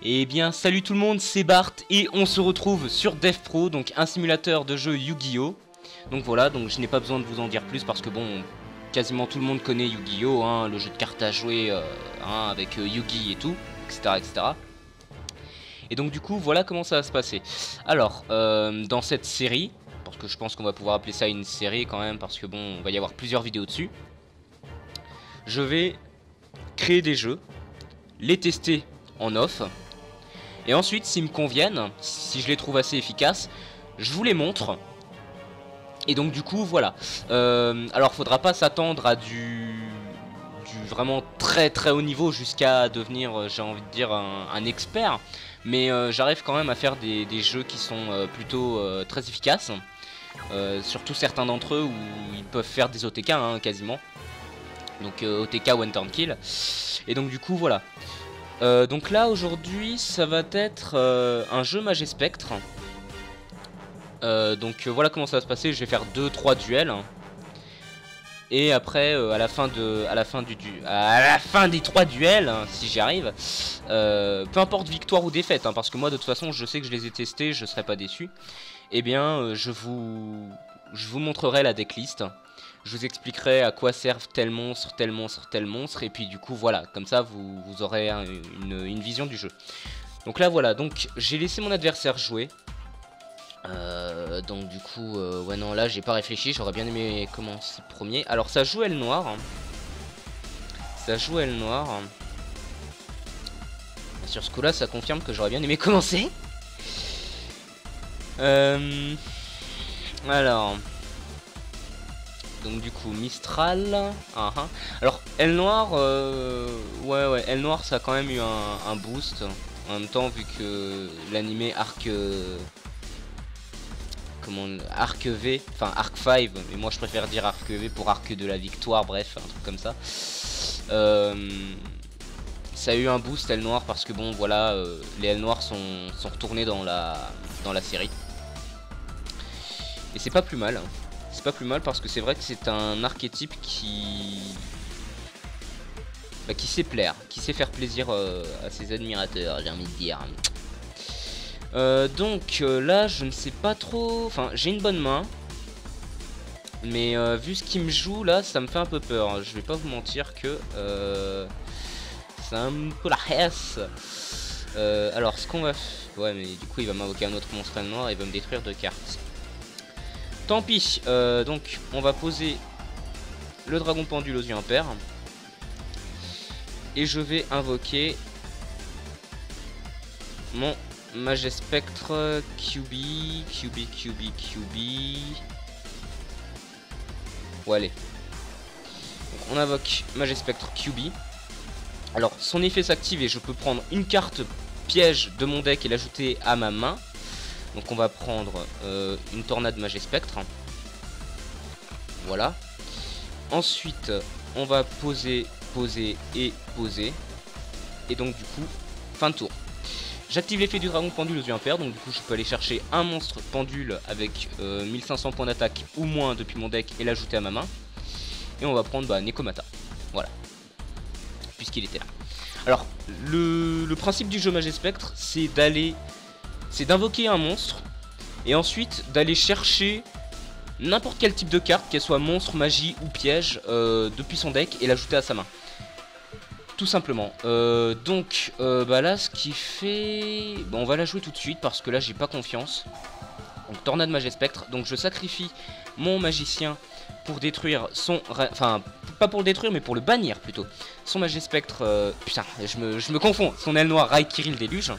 Eh bien salut tout le monde, c'est Bart et on se retrouve sur DevPro, donc un simulateur de jeu Yu-Gi-Oh! Donc voilà, donc je n'ai pas besoin de vous en dire plus parce que bon, quasiment tout le monde connaît Yu-Gi-Oh! Hein, le jeu de cartes à jouer hein, avec Yu-Gi et tout, etc., etc. Et donc du coup, voilà comment ça va se passer. Alors, dans cette série, parce que je pense qu'on va pouvoir appeler ça une série quand même, parce que bon, on va y avoir plusieurs vidéos dessus, je vais créer des jeux, les tester en off, et ensuite, s'ils me conviennent, si je les trouve assez efficaces, je vous les montre. Et donc du coup, voilà. Alors, faudra pas s'attendre à du vraiment très très haut niveau jusqu'à devenir, j'ai envie de dire, un expert. Mais j'arrive quand même à faire des jeux qui sont plutôt très efficaces. Surtout certains d'entre eux où ils peuvent faire des OTK, hein, quasiment. Donc OTK One Turn Kill. Et donc du coup, voilà. Donc là aujourd'hui ça va être un jeu Magespectre. Donc voilà comment ça va se passer. Je vais faire 2-3 duels. Et après à la fin des 3 duels, hein, si j'y arrive, peu importe victoire ou défaite, hein, parce que moi de toute façon je sais que je les ai testés, je serai pas déçu. Eh bien je vous montrerai la decklist. Je vous expliquerai à quoi servent tel monstre, tel monstre, tel monstre. Et puis du coup voilà, comme ça vous aurez une vision du jeu. Donc là voilà, donc j'ai laissé mon adversaire jouer. Donc du coup, ouais non là j'ai pas réfléchi, j'aurais bien aimé commencer premier. Alors ça joue aile noire. Ça joue aile noire. Sur ce coup là ça confirme que j'aurais bien aimé commencer. Alors... Donc du coup Mistral, alors aile noire, ouais aile noire ça a quand même eu un boost. En même temps vu que l'animé Arc Arc V, enfin Arc 5, mais moi je préfère dire Arc V pour Arc de la Victoire, bref un truc comme ça. Ça a eu un boost aile noire parce que bon voilà, les ailes noires sont retournées dans la série. Et c'est pas plus mal. C'est pas plus mal parce que c'est vrai que c'est un archétype qui sait plaire, qui sait faire plaisir à ses admirateurs, j'ai envie de dire. Donc là je ne sais pas trop, enfin j'ai une bonne main, mais vu ce qu'il me joue là ça me fait un peu peur. Je vais pas vous mentir que c'est un peu la hesse. Alors ce qu'on va faire, ouais mais du coup il va m'invoquer un autre monstre noir et il va me détruire 2 cartes. Tant pis, donc on va poser le dragon pendule aux yeux impairs. Et je vais invoquer mon Magespectre QB. Ouais, allez. Donc, on invoque Magespectre QB. Alors son effet s'active et je peux prendre une carte piège de mon deck et l'ajouter à ma main. Donc on va prendre une tornade Magespectre. Voilà. Ensuite on va poser et poser. Et donc du coup fin de tour. J'active l'effet du dragon pendule aux yeux impairs. Donc du coup je peux aller chercher un monstre pendule avec 1500 points d'attaque ou moins depuis mon deck et l'ajouter à ma main. Et on va prendre Nekomata. Voilà. Puisqu'il était là. Alors le principe du jeu Magespectre c'est d'invoquer un monstre et ensuite d'aller chercher n'importe quel type de carte, qu'elle soit monstre, magie ou piège, depuis son deck et l'ajouter à sa main. Tout simplement. Donc là ce qui fait... Bon, on va la jouer tout de suite parce que là j'ai pas confiance. Donc tornade Magespectre. Donc je sacrifie mon magicien pour détruire son... Enfin, pas pour le détruire mais pour le bannir plutôt. Son Magespectre... putain, je me confonds. Son aile noire Raikiril Déluge.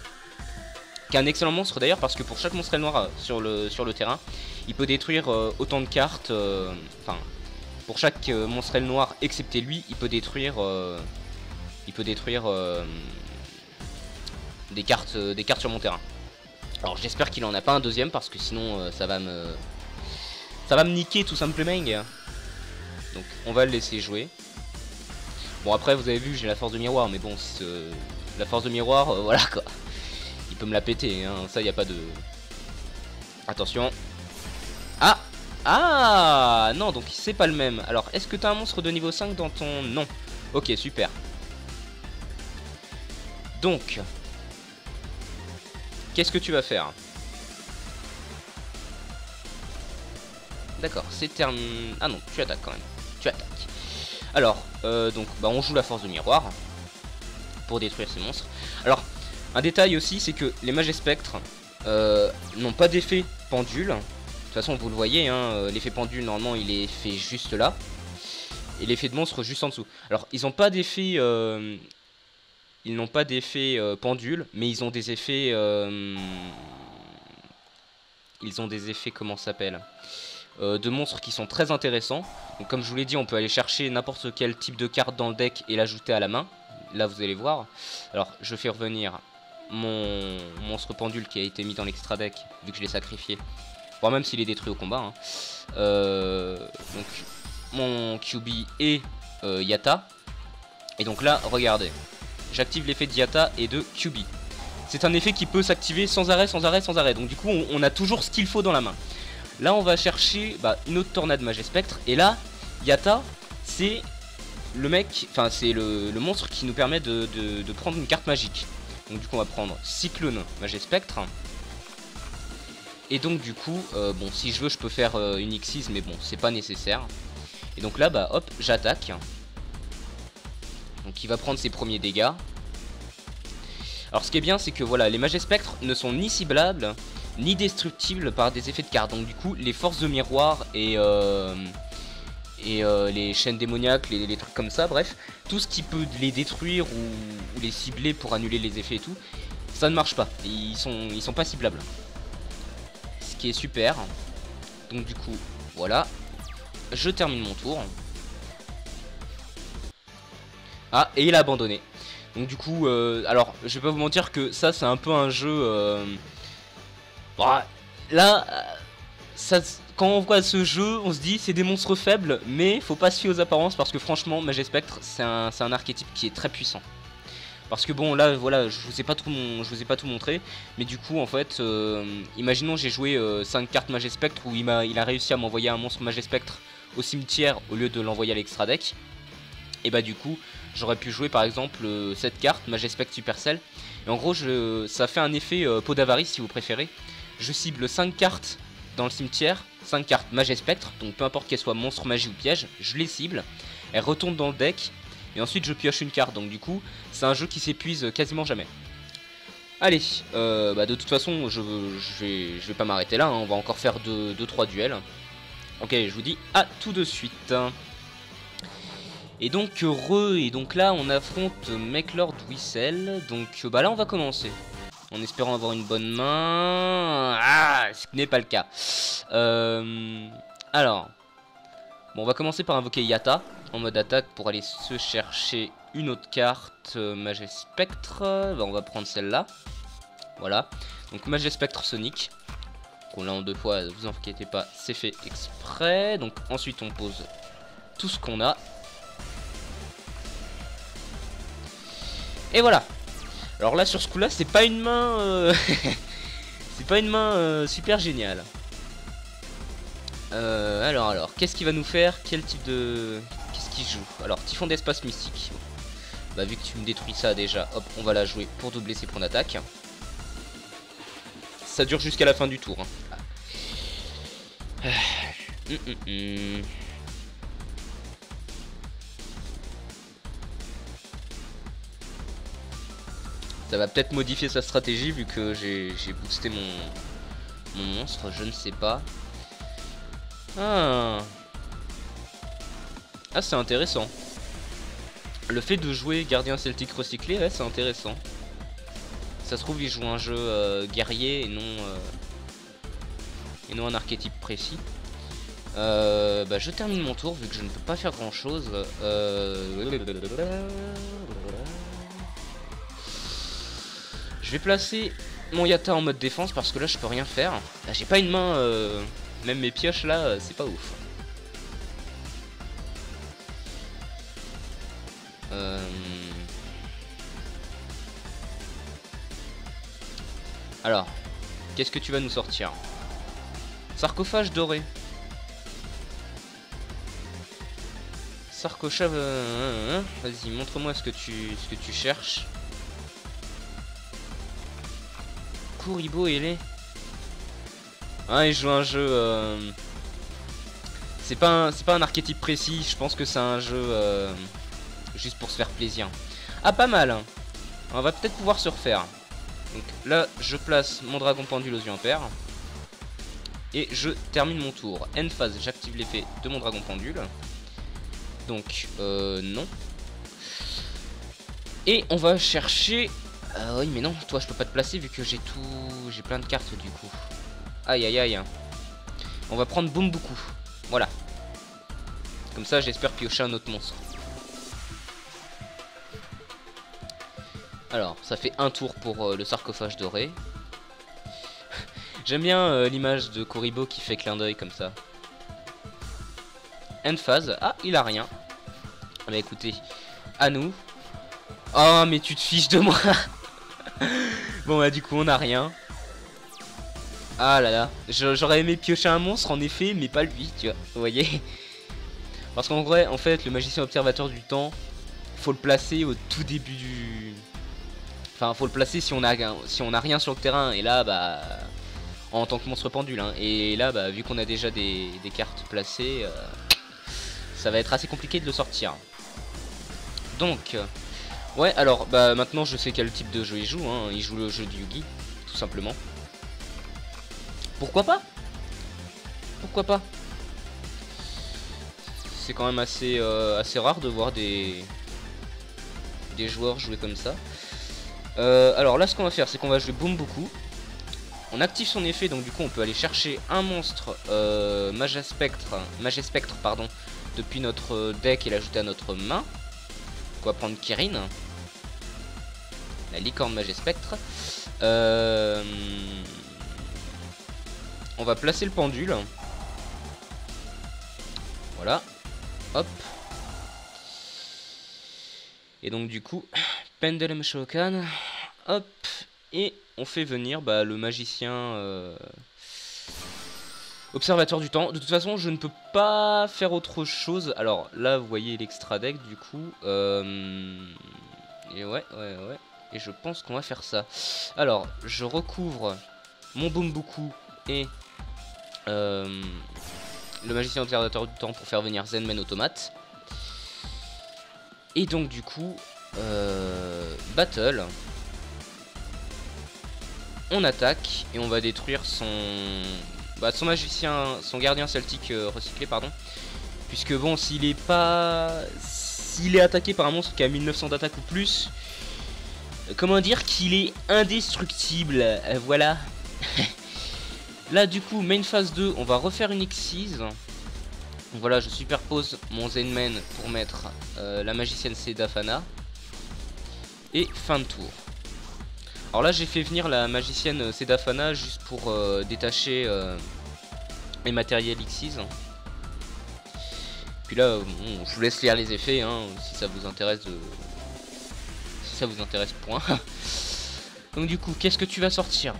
Qui est un excellent monstre d'ailleurs parce que pour chaque monstre aile noire sur le terrain, il peut détruire autant de cartes. Enfin, pour chaque monstre aile noire excepté lui, il peut détruire des cartes sur mon terrain. Alors j'espère qu'il en a pas un deuxième parce que sinon ça va me Ça va me niquer tout simplement. Donc on va le laisser jouer. Bon après vous avez vu j'ai la force de miroir, mais bon la force de miroir voilà quoi. Il peut me la péter, hein. Ça y a pas de... Attention. Ah. Ah non, donc c'est pas le même. Alors est-ce que t'as un monstre de niveau 5 dans ton... Non. Ok, super. Donc qu'est-ce que tu vas faire? D'accord, c'est terminé. Ah non, tu attaques quand même. Tu attaques. Alors, donc, bah, on joue la force de miroir pour détruire ces monstres. Alors, un détail aussi, c'est que les mages et spectres n'ont pas d'effet pendule. De toute façon, vous le voyez, hein, l'effet pendule, normalement, il est fait juste là. Et l'effet de monstre juste en dessous. Alors, ils n'ont pas d'effet... ils n'ont pas d'effet pendule, mais ils ont des effets... ils ont des effets, comment ça s'appelle, de monstres qui sont très intéressants. Donc comme je vous l'ai dit, on peut aller chercher n'importe quel type de carte dans le deck et l'ajouter à la main. Là vous allez voir. Alors je fais revenir mon monstre pendule qui a été mis dans l'extra deck, vu que je l'ai sacrifié. Voire même s'il est détruit au combat, hein. Donc mon QB et Yatta. Et donc là, regardez. J'active l'effet de Yatta et de QB. C'est un effet qui peut s'activer sans arrêt, sans arrêt, sans arrêt. Donc du coup, on a toujours ce qu'il faut dans la main. Là, on va chercher une autre tornade mage et spectre. Et là, Yatta, c'est le mec, enfin c'est le monstre qui nous permet de prendre une carte magique. Donc du coup, on va prendre Cyclone mage et spectre. Et donc du coup, bon, si je veux, je peux faire une X6, mais bon, c'est pas nécessaire. Et donc là, bah hop, j'attaque. Donc il va prendre ses premiers dégâts. Alors ce qui est bien, c'est que voilà, les mages et spectres ne sont ni ciblables ni destructibles par des effets de carte. Donc du coup, les forces de miroir et les chaînes démoniaques, les trucs comme ça, bref, tout ce qui peut les détruire ou les cibler pour annuler les effets et tout, ça ne marche pas. Ils sont pas ciblables. Ce qui est super. Donc du coup, voilà, je termine mon tour. Ah, et il a abandonné. Donc du coup, alors je vais pas vous mentir que ça c'est un peu un jeu... Bah, là, ça, quand on voit ce jeu, on se dit c'est des monstres faibles, mais faut pas se fier aux apparences parce que franchement, Mage et Spectre, c'est un archétype qui est très puissant. Parce que bon, là, voilà, je vous ai pas tout montré, mais du coup, en fait, imaginons j'ai joué 5 cartes Mage et Spectre où il a réussi à m'envoyer un monstre Mage et Spectre au cimetière au lieu de l'envoyer à l'extra deck. Et bah du coup, j'aurais pu jouer par exemple cette carte, Mage et Spectre Supercell. Et en gros, ça fait un effet pot d'avarice si vous préférez. Je cible 5 cartes dans le cimetière, 5 cartes Mage et Spectre, donc peu importe qu'elles soient monstre, magie ou piège, je les cible, elles retombent dans le deck, et ensuite je pioche une carte, donc du coup, c'est un jeu qui s'épuise quasiment jamais. Allez, bah de toute façon, je vais pas m'arrêter là, hein, on va encore faire 2-3 duels. Ok, je vous dis à tout de suite. Et donc et donc là on affronte Makelord Whistle. Donc bah là on va commencer en espérant avoir une bonne main. Ah, ce qui n'est pas le cas. Alors bon, on va commencer par invoquer Yatta en mode attaque pour aller se chercher une autre carte Mage et Spectre. Bah, on va prendre celle-là. Voilà. Donc Mage et Spectre Sonic. On l'a en 2 fois, vous inquiétez pas, c'est fait exprès. Donc ensuite on pose tout ce qu'on a. Et voilà. Alors là sur ce coup là c'est pas une main c'est pas une main super géniale. Alors qu'est-ce qu'il va nous faire? Quel type de... Qu'est-ce qu'il joue? Alors Typhon d'espace mystique. Bah vu que tu me détruis ça déjà, hop, on va la jouer pour doubler ses points d'attaque. Ça dure jusqu'à la fin du tour, hein. Ça va peut-être modifier sa stratégie vu que j'ai boosté mon monstre, je ne sais pas. Ah, c'est intéressant. Le fait de jouer gardien celtique recyclé, ouais, c'est intéressant. Ça se trouve il joue un jeu guerrier et non un archétype précis. Bah je termine mon tour vu que je ne peux pas faire grand chose. Je vais placer mon Yatta en mode défense parce que là je peux rien faire. Là j'ai pas une main Même mes pioches là, c'est pas ouf. Alors, qu'est-ce que tu vas nous sortir? Sarcophage doré. Sarcophage... Vas-y, montre-moi ce que tu cherches. Kuribo et les... Ah, il joue un jeu... C'est pas un archétype précis, je pense que c'est un jeu... juste pour se faire plaisir. Ah, pas mal hein. On va peut-être pouvoir se refaire. Donc là, je place mon dragon pendule aux yeux impairs. Et je termine mon tour. End phase, j'active l'effet de mon dragon pendule. Donc, non. Et on va chercher... oui, mais non, toi, je peux pas te placer vu que j'ai tout... J'ai plein de cartes, du coup. Aïe, aïe, aïe. On va prendre Bumbuku. Voilà. Comme ça, j'espère piocher un autre monstre. Alors, ça fait un tour pour le sarcophage doré. J'aime bien l'image de Kuribo qui fait clin d'œil comme ça. End phase. Ah, il a rien. Bah écoutez, à nous. Oh, mais tu te fiches de moi. Bon, bah du coup, on a rien. Ah là là. J'aurais aimé piocher un monstre, en effet, mais pas lui, tu vois. Vous voyez? Parce qu'en vrai, en fait, le magicien observateur du temps, faut le placer au tout début du... Enfin, faut le placer si on a rien sur le terrain. Et là, bah... En tant que monstre pendule. Hein. Et là, bah, vu qu'on a déjà des cartes placées, ça va être assez compliqué de le sortir. Donc... ouais, alors, bah, maintenant, je sais quel type de jeu il joue. Hein. Il joue le jeu de Yugi, tout simplement. Pourquoi pas? Pourquoi pas? C'est quand même assez rare de voir des joueurs jouer comme ça. Alors là, ce qu'on va faire, c'est qu'on va jouer Bumbuku. On active son effet, donc du coup, on peut aller chercher un monstre Magespectre, pardon, depuis notre deck et l'ajouter à notre main. On va prendre Kirin, la licorne Magespectre. On va placer le pendule. Voilà. Hop. Et donc du coup, Pendulum Shokan. Hop. Et on fait venir bah, le magicien observateur du temps. De toute façon, je ne peux pas faire autre chose. Alors là, vous voyez l'extra deck du coup. Et ouais. Et je pense qu'on va faire ça. Alors, je recouvre mon Bumbuku et le magicien observateur du temps pour faire venir Zenmen Automate. Et donc du coup, battle. On attaque et on va détruire son magicien, son gardien celtique recyclé, pardon. Puisque bon, s'il est attaqué par un monstre qui a 1900 d'attaque ou plus, comment dire qu'il est indestructible, voilà. Là du coup, main phase 2, on va refaire une Xyz. Donc voilà, je superpose mon Zenmen pour mettre la magicienne Sedafana. Et fin de tour. Alors là, j'ai fait venir la magicienne Sedafana juste pour détacher les matériels Xyz. Puis là, bon, je vous laisse lire les effets, hein, si ça vous intéresse point. Donc du coup, qu'est-ce que tu vas sortir?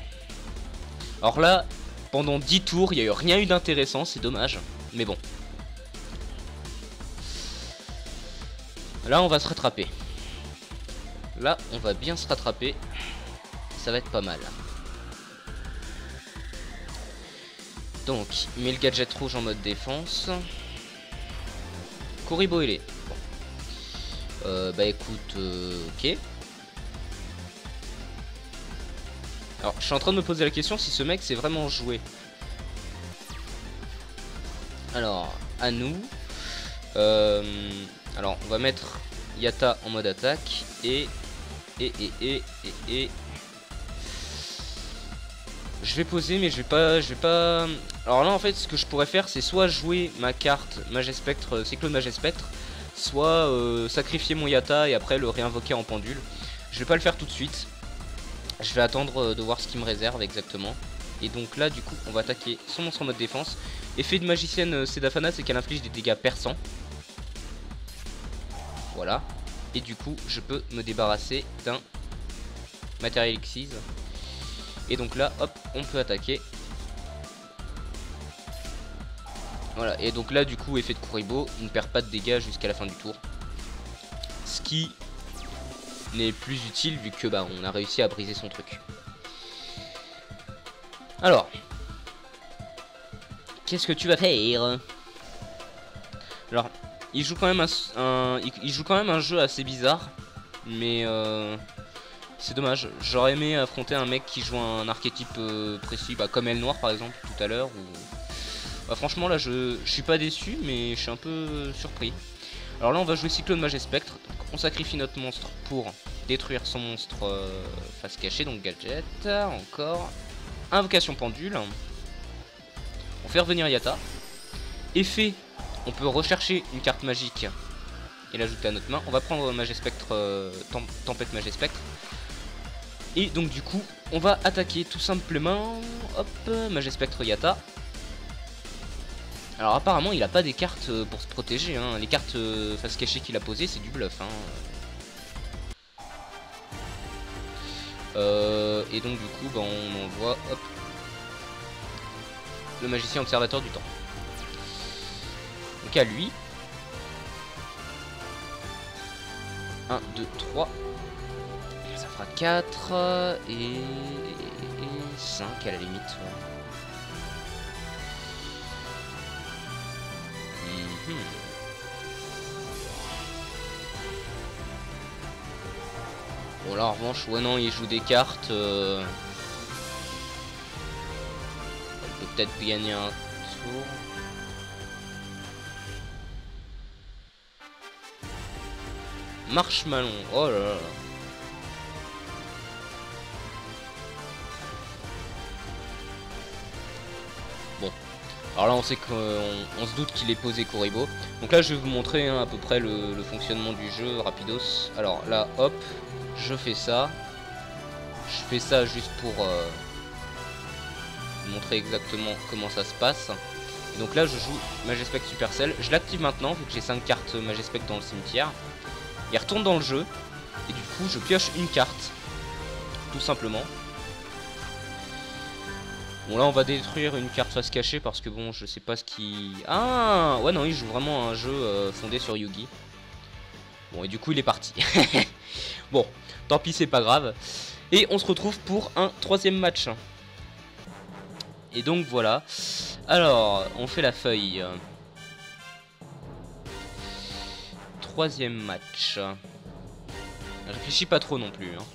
Alors là, pendant 10 tours, il n'y a rien eu d'intéressant, c'est dommage. Mais bon. Là, on va se rattraper. Là, on va bien se rattraper. Ça va être pas mal. Donc, il met le gadget rouge en mode défense. Kuribo il est. Bon. Bah écoute, ok. Alors, je suis en train de me poser la question si ce mec c'est vraiment joué. Alors, à nous. Alors, on va mettre Yatta en mode attaque. Et. Je vais poser, mais je vais pas... Alors là, en fait, ce que je pourrais faire, c'est soit jouer ma carte Magespectre, Cyclone Magespectre, soit sacrifier mon Yatta et après le réinvoquer en pendule. Je vais pas le faire tout de suite. Je vais attendre de voir ce qu'il me réserve exactement. Et donc là du coup on va attaquer son monstre en mode défense. Effet de magicienne Sedafana, c'est qu'elle inflige des dégâts perçants. Voilà. Et du coup je peux me débarrasser d'un matériel exquise. Et donc là hop on peut attaquer. Voilà, et donc là du coup effet de Kuribo, il ne perd pas de dégâts jusqu'à la fin du tour. Ce qui n'est plus utile vu que bah on a réussi à briser son truc. Alors, qu'est-ce que tu vas faire? Alors, il joue quand même un jeu assez bizarre, mais c'est dommage. J'aurais aimé affronter un mec qui joue un archétype précis, bah, comme Elle Noire par exemple tout à l'heure. Bah, franchement là je suis pas déçu, mais je suis un peu surpris. Alors là on va jouer Cyclone Mage et Spectre. On sacrifie notre monstre pour détruire son monstre face cachée, donc gadget. Encore invocation pendule. On fait revenir Yatta. Effet, on peut rechercher une carte magique et l'ajouter à notre main. On va prendre Mage et Spectre, Tempête Mage et Spectre. Et donc du coup on va attaquer tout simplement. Hop, Mage et Spectre Yatta. Alors apparemment il a pas des cartes pour se protéger, hein. Les cartes face cachée qu'il a posées c'est du bluff, hein. Et donc du coup bah, on envoie hop, le magicien observateur du temps. Donc à lui. 1, 2, 3. Ça fera 4 et 5 à la limite. Ouais. Bon là en revanche, ouais non, il joue des cartes. On peut peut-être gagner un tour. Marshmallow, oh là là. Bon, alors là on sait qu'on se doute qu'il est posé Kuribo. Donc là je vais vous montrer hein, à peu près le fonctionnement du jeu rapidos. Alors là hop, je fais ça. Je fais ça juste pour vous montrer exactement comment ça se passe. Et donc là je joue Mage et Spectre Supercell. Je l'active maintenant vu que j'ai 5 cartes Mage et Spectre dans le cimetière. Il retourne dans le jeu. Et du coup je pioche une carte. Tout simplement. Bon là on va détruire une carte face cachée parce que bon je sais pas ce qui... Ah ouais non il joue vraiment un jeu fondé sur Yugi. Bon et du coup il est parti. Bon tant pis c'est pas grave. Et on se retrouve pour un troisième match. Et donc voilà. Alors on fait la feuille. Troisième match. Réfléchis pas trop non plus hein.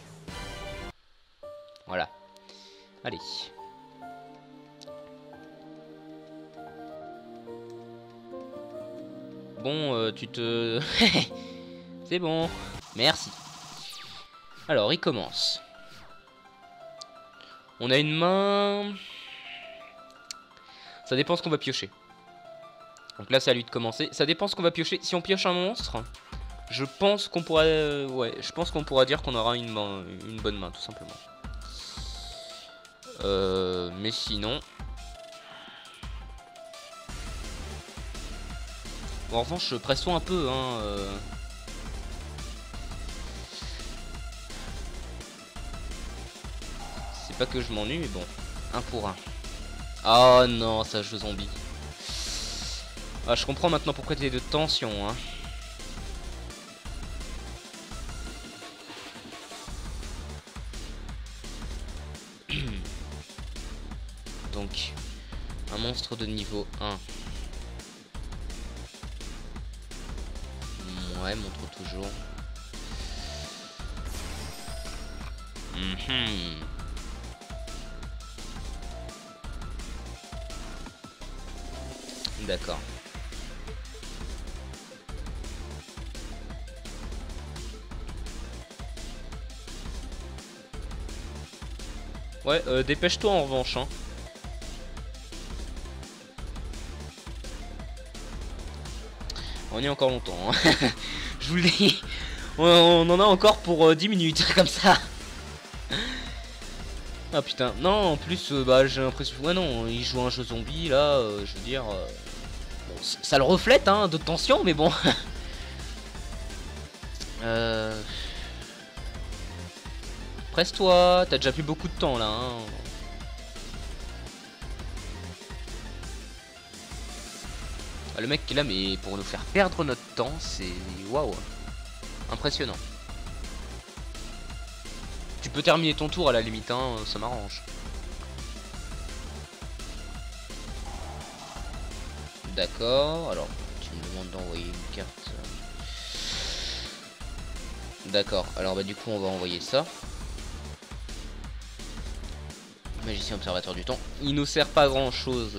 Voilà. Allez. Bon, tu te... C'est bon. Merci. Alors, il commence. On a une main... Ça dépend ce qu'on va piocher. Donc là, c'est à lui de commencer. Ça dépend ce qu'on va piocher. Si on pioche un monstre, je pense qu'on pourrait... ouais, je pense qu'on pourra dire qu'on aura une bonne main, tout simplement. Mais sinon... Bon, en revanche, pressons un peu, hein. C'est pas que je m'ennuie, mais bon. Un pour un. Oh non, ça joue zombie. Ah, je comprends maintenant pourquoi t'es de tension, hein. Donc, un monstre de niveau 1. Ouais, montre toujours. D'accord. Ouais, dépêche-toi en revanche, hein. On y est encore longtemps, hein. Je vous le dis. On en a encore pour 10 minutes, comme ça. Ah putain, non, en plus, bah j'ai l'impression... Ouais non, il joue à un jeu zombie, là, je veux dire... bon, ça le reflète, hein, de tension, mais bon... Presse-toi, t'as déjà plus beaucoup de temps, là, hein. Ah, le mec qui est là, mais pour nous faire perdre notre temps, c'est... Waouh. Impressionnant. Tu peux terminer ton tour à la limite, hein, ça m'arrange. D'accord, alors tu me demandes d'envoyer une carte. D'accord, alors bah du coup on va envoyer ça. Magicien observateur du temps. Il nous sert pas grand chose.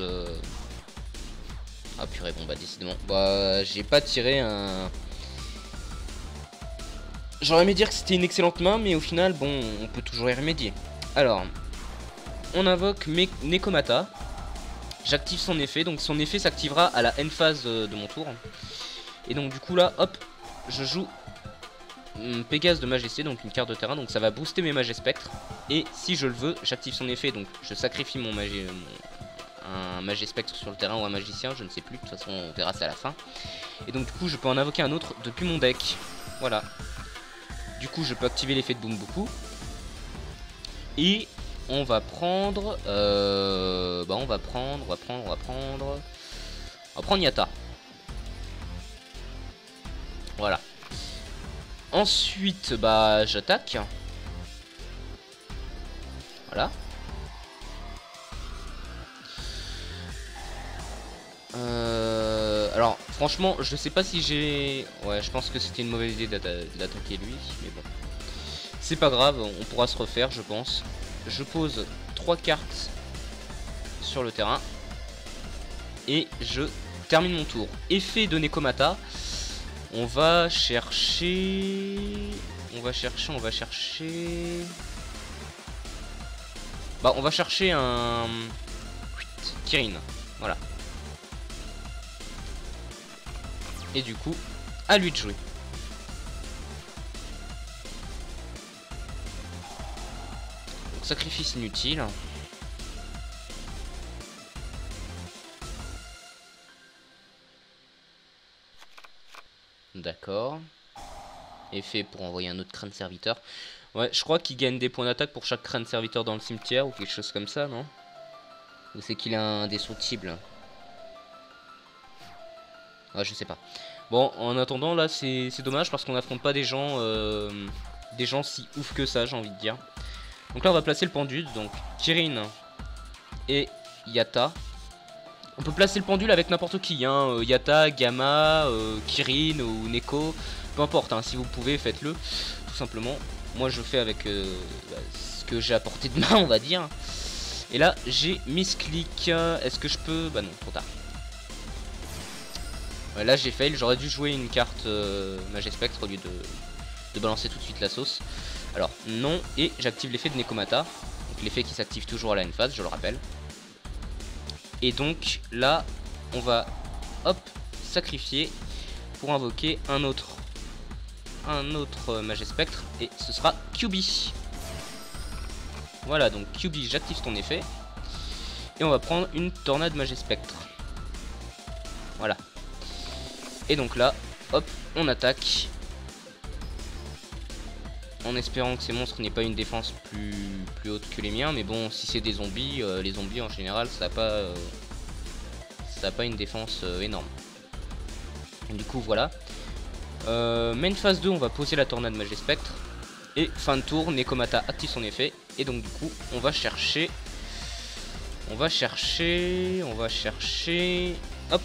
Ah purée, bon bah décidément. Bah j'ai pas tiré un... J'aurais aimé dire que c'était une excellente main, mais au final, bon, on peut toujours y remédier. Alors, on invoque Nekomata. J'active son effet, donc son effet s'activera à la end phase de mon tour. Et donc du coup là, hop, je joue Pégase de Majesté, donc une carte de terrain, donc ça va booster mes Mages Spectres. Et si je le veux, j'active son effet, donc je sacrifie un Mage Spectre sur le terrain ou un magicien, je ne sais plus, de toute façon on verra ça à la fin. Et donc du coup je peux en invoquer un autre depuis mon deck. Voilà. Du coup je peux activer l'effet de Boomboku. Et on va prendre... bah on va prendre Yatta. Voilà. Ensuite, bah j'attaque. Voilà. Alors, franchement, je sais pas si j'ai... Ouais, je pense que c'était une mauvaise idée d'attaquer lui, mais bon. C'est pas grave, on pourra se refaire, je pense. Je pose 3 cartes sur le terrain. Et je termine mon tour. Effet de Nekomata. On va chercher... Bah, on va chercher un... Kirin. Voilà. Et du coup, à lui de jouer. Donc, sacrifice inutile. D'accord. Effet pour envoyer un autre crâne serviteur. Ouais, je crois qu'il gagne des points d'attaque pour chaque crâne serviteur dans le cimetière ou quelque chose comme ça, non? Ou c'est qu'il a un indestructible? Ouais, je sais pas. Bon, en attendant, là, c'est dommage parce qu'on n'affronte pas des gens si ouf que ça, j'ai envie de dire. Donc là, on va placer le pendule. Donc, Kirin et Yatta. On peut placer le pendule avec n'importe qui, hein. Yatta, Gamma, Kirin ou Neko. Peu importe, hein, si vous pouvez, faites-le. Tout simplement. Moi, je fais avec ce que j'ai à portée de main, on va dire. Et là, j'ai Misclick. Est-ce que je peux... Bah non, trop tard. Ouais, là, j'ai fail. J'aurais dû jouer une carte Mage Spectre au lieu de balancer tout de suite la sauce. Alors, non. Et j'active l'effet de Nekomata. Donc, l'effet qui s'active toujours à la end phase, je le rappelle. Et donc, là, on va, hop, sacrifier pour invoquer un autre Mage Spectre. Et ce sera QB. Voilà, donc QB, j'active ton effet. Et on va prendre une Tornade Mage Spectre. Voilà. Et donc là, hop, on attaque. En espérant que ces monstres n'aient pas une défense plus haute que les miens. Mais bon, si c'est des zombies, les zombies en général, ça n'a pas une défense énorme. Et du coup, voilà. Main phase 2, on va poser la Tornade Mage Spectre. Et fin de tour, Nekomata active son effet. Et donc du coup, on va chercher... Hop,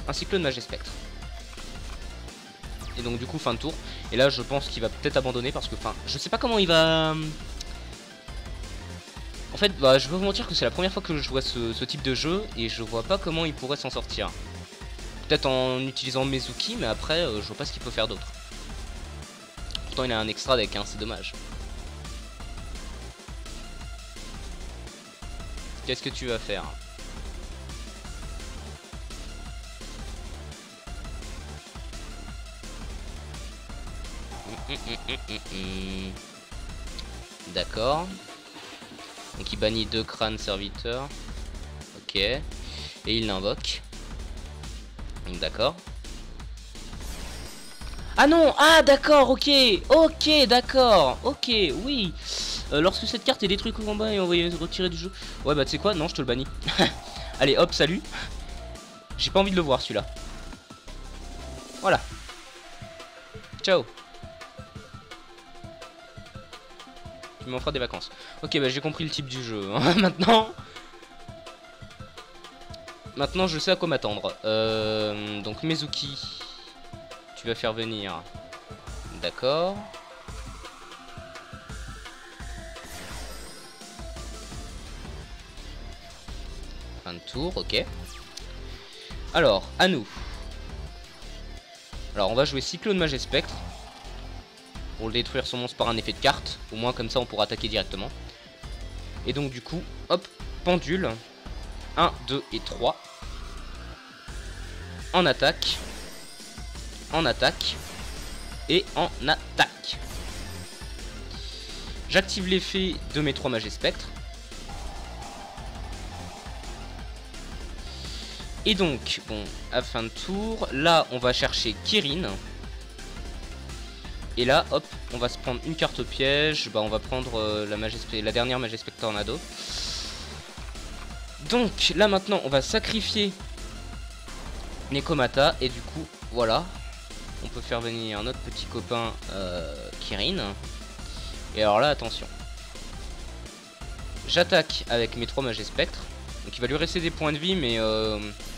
un Cyclone Mage Spectre. Et donc du coup, fin de tour. Et là, je pense qu'il va peut-être abandonner parce que, enfin, je sais pas comment il va... En fait, bah, je vais vous mentir que c'est la première fois que je vois ce type de jeu. Et je vois pas comment il pourrait s'en sortir. Peut-être en utilisant Mezuki, mais après, je vois pas ce qu'il peut faire d'autre. Pourtant, il a un extra deck, hein, c'est dommage. Qu'est-ce que tu vas faire? D'accord. Donc il bannit 2 crânes serviteurs. Ok. Et il l'invoque. D'accord. Ah non! Ah d'accord, ok! Ok, d'accord! Ok, oui! Lorsque cette carte est détruite au combat et envoyée retirer du jeu. Ouais bah tu sais quoi? Non, je te le bannis. Allez hop, salut! J'ai pas envie de le voir celui-là. Voilà. Ciao! Tu m'en feras des vacances. Ok, bah j'ai compris le type du jeu. Maintenant je sais à quoi m'attendre. Donc Mezuki, tu vas faire venir. D'accord. Fin de tour, ok. Alors, à nous. Alors on va jouer Cyclone Mage et Spectre. Pour le détruire son monstre par un effet de carte. Au moins comme ça on pourra attaquer directement. Et donc du coup, hop, pendule. 1, 2 et 3. En attaque. En attaque. Et en attaque. J'active l'effet de mes 3 mages et spectres. Et donc, bon, à fin de tour, là on va chercher Kirin. Et là, hop, on va se prendre une carte au piège. Bah on va prendre la dernière Majespect Tornado. Donc là maintenant on va sacrifier Nekomata. Et du coup, voilà. On peut faire venir notre petit copain Kirin. Et alors là, attention. J'attaque avec mes 3 mages et spectres. Donc il va lui rester des points de vie, mais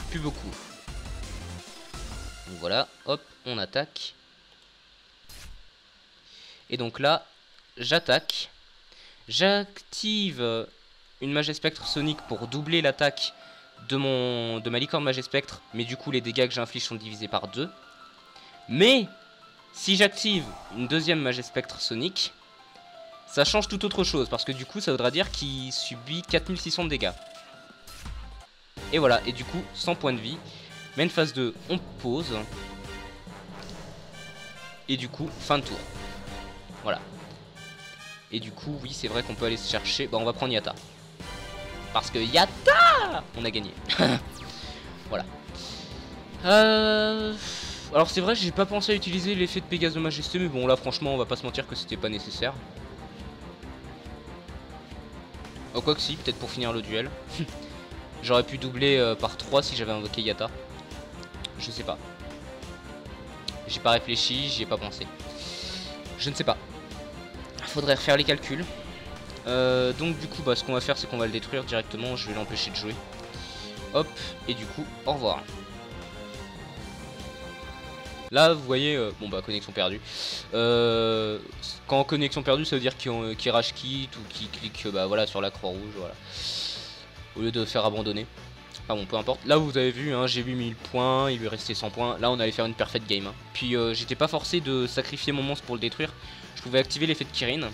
plus beaucoup. Donc voilà, hop, on attaque. Et donc là, j'attaque. J'active une mage et spectre sonique pour doubler l'attaque de ma licorne mage et spectre. Mais du coup, les dégâts que j'inflige sont divisés par 2. Mais si j'active une deuxième mage et spectre sonique, ça change tout autre chose, parce que du coup ça voudra dire qu'il subit 4600 de dégâts. Et voilà, et du coup 100 points de vie. Main phase 2, on pose. Et du coup fin de tour. Voilà. Et du coup oui, c'est vrai qu'on peut aller se chercher. Bah on va prendre Yatta. Parce que Yatta, on a gagné. Voilà. Alors c'est vrai, j'ai pas pensé à utiliser l'effet de Pégase de Majesté, mais bon là franchement on va pas se mentir que c'était pas nécessaire. Oh quoi que si, peut-être pour finir le duel. J'aurais pu doubler par 3 si j'avais invoqué Yatta. Je sais pas. J'ai pas réfléchi, j'y ai pas pensé. Je ne sais pas. Faudrait refaire les calculs. Donc du coup bah, ce qu'on va faire c'est qu'on va le détruire directement. Je vais l'empêcher de jouer. Hop, et du coup au revoir. Là vous voyez, bon bah connexion perdue. Quand connexion perdue ça veut dire qu'il rage quitte ou qu'il clique bah, voilà, sur la croix rouge, voilà. Au lieu de faire abandonner. Enfin bon peu importe. Là vous avez vu, hein, j'ai 8000 points, il lui restait 100 points. Là on allait faire une perfect game. Hein. Puis j'étais pas forcé de sacrifier mon monstre pour le détruire. Je pouvais activer l'effet de Kirin.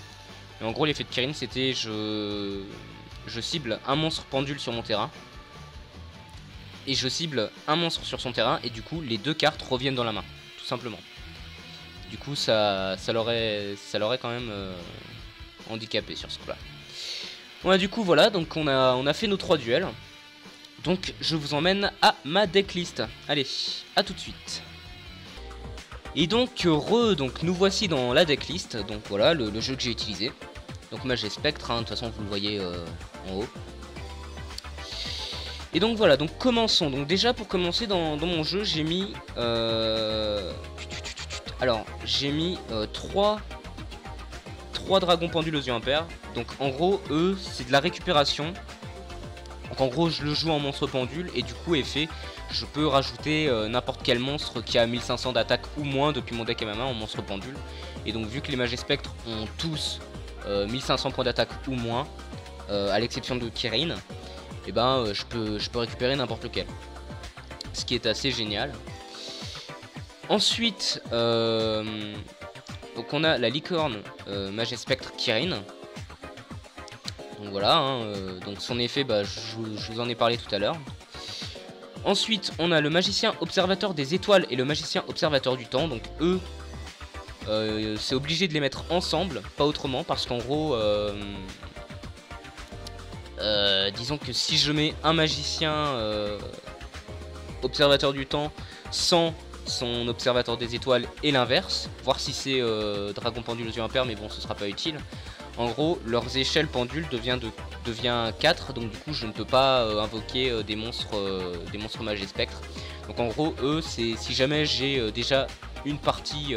Et en gros l'effet de Kirin c'était je cible un monstre pendule sur mon terrain. Et je cible un monstre sur son terrain. Et du coup les 2 cartes reviennent dans la main. Simplement. Du coup ça l'aurait quand même handicapé sur ce coup là. Ouais, du coup voilà, donc on a fait nos 3 duels. Donc je vous emmène à ma decklist. Allez, à tout de suite. Et donc donc nous voici dans la decklist. Donc voilà le jeu que j'ai utilisé. Donc Mage et Spectre, hein, de toute façon vous le voyez en haut. Et donc voilà, donc commençons. Donc déjà pour commencer dans mon jeu, j'ai mis alors j'ai mis 3 dragons pendules aux yeux impairs. Donc en gros eux c'est de la récupération. Donc en gros je le joue en monstre pendule. Et du coup effet, je peux rajouter n'importe quel monstre qui a 1500 d'attaque ou moins depuis mon deck à ma main en monstre pendule. Et donc vu que les mages et spectres ont tous 1500 points d'attaque ou moins, à l'exception de Kirin, et ben je peux récupérer n'importe lequel. Ce qui est assez génial. Ensuite donc on a la licorne Mage et Spectre Kirin. Donc voilà, hein, donc son effet, bah, je vous en ai parlé tout à l'heure. Ensuite on a le magicien observateur des étoiles et le magicien observateur du temps. Donc eux c'est obligé de les mettre ensemble, pas autrement, parce qu'en gros disons que si je mets un magicien observateur du temps sans son observateur des étoiles et l'inverse, voir si c'est dragon pendule aux yeux impairs, mais bon ce sera pas utile. En gros leurs échelles pendules devient 4, donc du coup je ne peux pas invoquer des monstres magie spectre. Donc en gros eux c'est si jamais j'ai déjà une partie,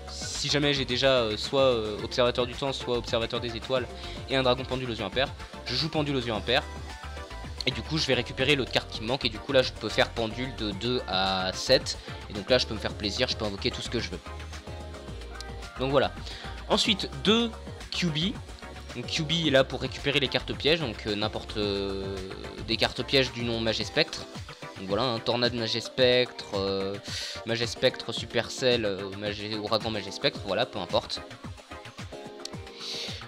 si jamais j'ai déjà soit observateur du temps soit observateur des étoiles et un dragon pendule aux yeux impairs, je joue pendule aux yeux impairs. Et du coup je vais récupérer l'autre carte qui me manque, et du coup là je peux faire pendule de 2 à 7. Et donc là je peux me faire plaisir, je peux invoquer tout ce que je veux. Donc voilà. Ensuite 2 QB. Donc QB est là pour récupérer les cartes pièges, donc n'importe des cartes pièges du nom Magespectre. Donc voilà, un tornade Magespectre, Magespectre Supercell, Ouragan Magespectre, voilà, peu importe.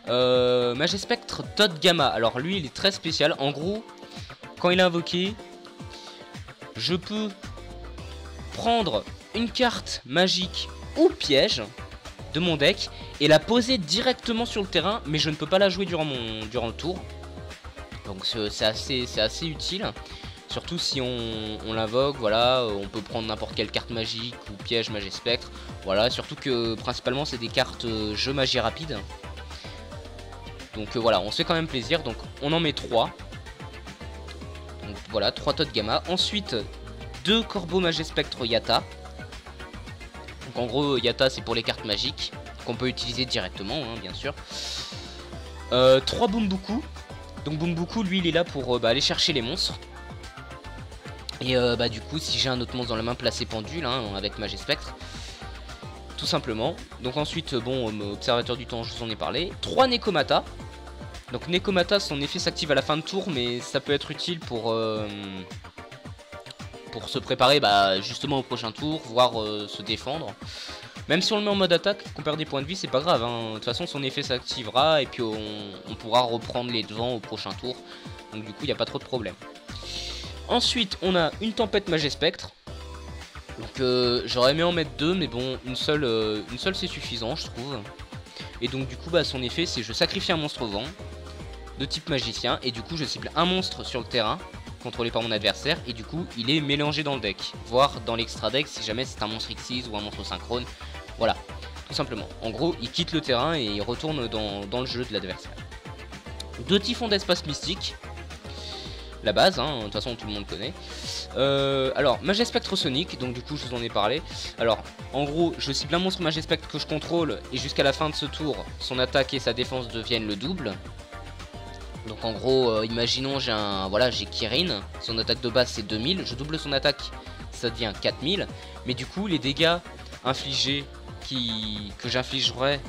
Magespectre Todd Gamma, alors lui il est très spécial, en gros quand il est invoqué, je peux prendre une carte magique ou piège de mon deck et la poser directement sur le terrain, mais je ne peux pas la jouer durant le tour. Donc c'est assez utile, surtout si on l'invoque, voilà, on peut prendre n'importe quelle carte magique ou piège Magespectre, voilà, surtout que principalement c'est des cartes jeu magie rapide. Donc voilà, on se fait quand même plaisir, donc on en met 3. Donc voilà, 3 Todd Gamma. Ensuite, 2 Corbeau Magespectre Yatta. Donc en gros, Yatta c'est pour les cartes magiques qu'on peut utiliser directement, hein, bien sûr. 3 Bumbuku. Donc Bumbuku, lui, il est là pour aller chercher les monstres. Et du coup, si j'ai un autre monstre dans la main, placé pendule, hein, avec Magespectre. Tout simplement. Donc ensuite, bon, observateur du temps, je vous en ai parlé. 3 Nekomata. Donc Nekomata, son effet s'active à la fin de tour, mais ça peut être utile pour se préparer justement au prochain tour, voire se défendre. Même si on le met en mode attaque, qu'on perd des points de vie, c'est pas grave, hein. De toute façon son effet s'activera et puis on pourra reprendre les devants au prochain tour. Donc du coup il n'y a pas trop de problème. Ensuite on a une tempête Magespectre. Donc j'aurais aimé en mettre 2, mais bon une seule c'est suffisant je trouve. Et donc du coup son effet c'est je sacrifie un monstre vent de type magicien, et du coup je cible un monstre sur le terrain contrôlé par mon adversaire, et du coup il est mélangé dans le deck, voire dans l'extra deck si jamais c'est un monstre Xyz ou un monstre synchrone. Voilà, tout simplement. En gros il quitte le terrain et il retourne dans le jeu de l'adversaire. 2 typhons d'espace mystique, la base, hein, de toute façon tout le monde connaît. Alors Magespectre Sonic, donc du coup je vous en ai parlé. Alors en gros je cible un monstre Magespectre que je contrôle, et jusqu'à la fin de ce tour son attaque et sa défense deviennent le double. Donc en gros imaginons j'ai Kirin, son attaque de base c'est 2000, je double son attaque, ça devient 4000. Mais du coup les dégâts infligés que j'infligerai...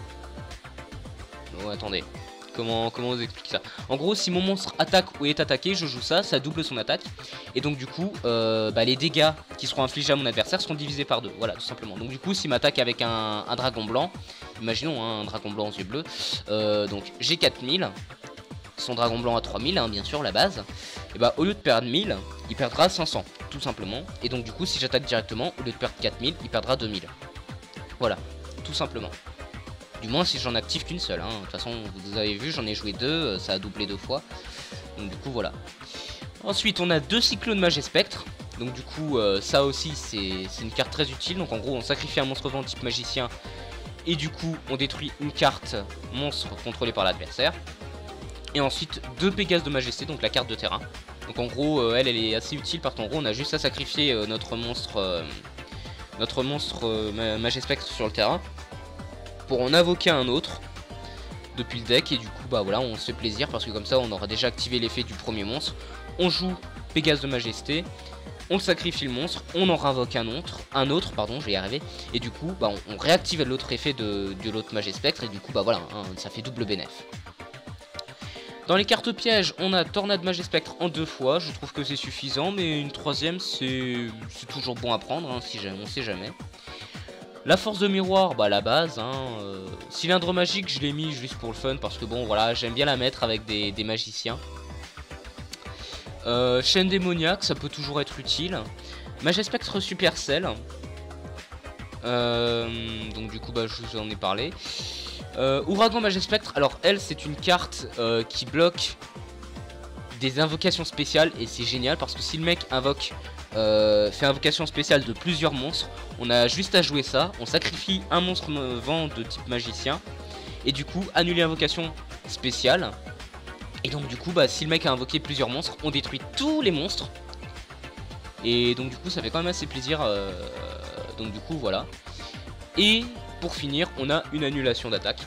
Oh, attendez, comment vous expliquer ça? En gros si mon monstre attaque ou est attaqué, je joue ça double son attaque. Et donc du coup les dégâts qui seront infligés à mon adversaire seront divisés par 2, voilà tout simplement. Donc du coup s'il m'attaque avec un dragon blanc, imaginons un dragon blanc aux yeux bleus, donc j'ai 4000. Son dragon blanc à 3000, hein, bien sûr, la base. Et au lieu de perdre 1000, il perdra 500, tout simplement. Et donc du coup, si j'attaque directement, au lieu de perdre 4000, il perdra 2000. Voilà, tout simplement. Du moins si j'en active qu'une seule, hein. De toute façon, vous avez vu, j'en ai joué 2, ça a doublé 2 fois. Donc du coup, voilà. Ensuite, on a 2 cyclones Magespectre. Donc du coup, ça aussi, c'est une carte très utile. Donc en gros, on sacrifie un monstre vent type magicien. Et du coup, on détruit une carte monstre contrôlée par l'adversaire. Et ensuite 2 Pégases de Majesté, donc la carte de terrain. Donc en gros elle est assez utile parce qu'en gros on a juste à sacrifier notre monstre Magespectre sur le terrain pour en invoquer un autre depuis le deck. Et du coup voilà, on se fait plaisir parce que comme ça on aura déjà activé l'effet du premier monstre. On joue Pégase de Majesté, on sacrifie le monstre, on en réinvoque un autre, pardon, je vais y arriver. Et du coup on réactive l'autre effet de l'autre Magespectre, et du coup voilà, hein, ça fait double bénéf. Dans les cartes pièges, on a Tornade Magespectre en 2 fois, je trouve que c'est suffisant, mais une troisième c'est toujours bon à prendre, hein, si jamais, on sait jamais. La force de miroir, la base, hein, cylindre magique je l'ai mis juste pour le fun, parce que bon voilà, j'aime bien la mettre avec des magiciens. Chaîne démoniaque, ça peut toujours être utile. Magespectre Supercell, donc du coup je vous en ai parlé. Ouragan Magespectre, alors elle c'est une carte qui bloque des invocations spéciales et c'est génial parce que si le mec invoque fait invocation spéciale de plusieurs monstres, on a juste à jouer ça, on sacrifie un monstre vent de type magicien et du coup annuler invocation spéciale. Et donc du coup bah si le mec a invoqué plusieurs monstres, on détruit tous les monstres. Et donc du coup ça fait quand même assez plaisir. Donc du coup voilà. Et pour finir on a une annulation d'attaque.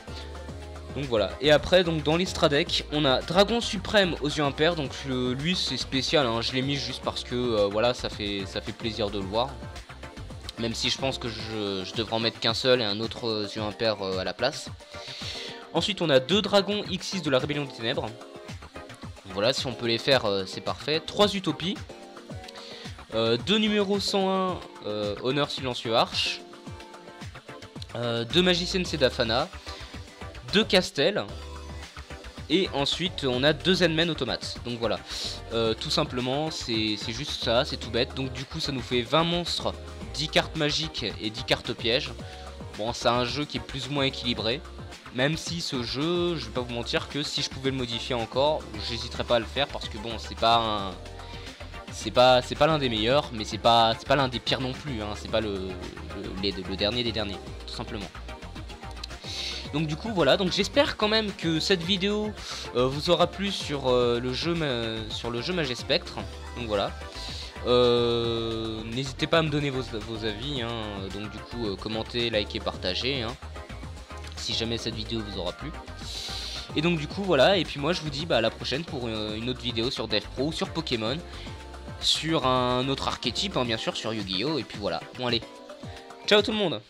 Donc voilà, et après donc dans l'extra deck on a Dragon Suprême aux yeux impairs. Donc lui c'est spécial hein. Je l'ai mis juste parce que voilà ça fait plaisir de le voir. Même si je pense que je devrais en mettre qu'un seul et un autre aux yeux impairs à la place. Ensuite on a 2 dragons X6 de la Rébellion des Ténèbres. Donc voilà, si on peut les faire c'est parfait. 3 utopies, 2 numéros 101 Honneur Silencieux Arche, 2 magiciennes Sedafana, 2 Castel, et ensuite on a 2 Zenmen automates. Donc voilà, tout simplement c'est juste ça, c'est tout bête. Donc du coup ça nous fait 20 monstres, 10 cartes magiques et 10 cartes pièges. Bon, c'est un jeu qui est plus ou moins équilibré. Même si ce jeu, je vais pas vous mentir que si je pouvais le modifier encore, j'hésiterais pas à le faire parce que bon, c'est pas l'un des meilleurs, mais c'est pas l'un des pires non plus, hein. C'est pas le dernier des derniers, tout simplement. Donc du coup voilà, donc j'espère quand même que cette vidéo vous aura plu sur le jeu Magespectre. Donc voilà. N'hésitez pas à me donner vos avis, hein. Donc du coup commentez, likez, partagez, hein, si jamais cette vidéo vous aura plu. Et donc du coup voilà, et puis moi je vous dis bah, à la prochaine pour une autre vidéo sur Dev Pro ou sur Pokémon, sur un autre archétype hein, bien sûr, sur Yu-Gi-Oh! Et puis voilà, bon allez, ciao tout le monde.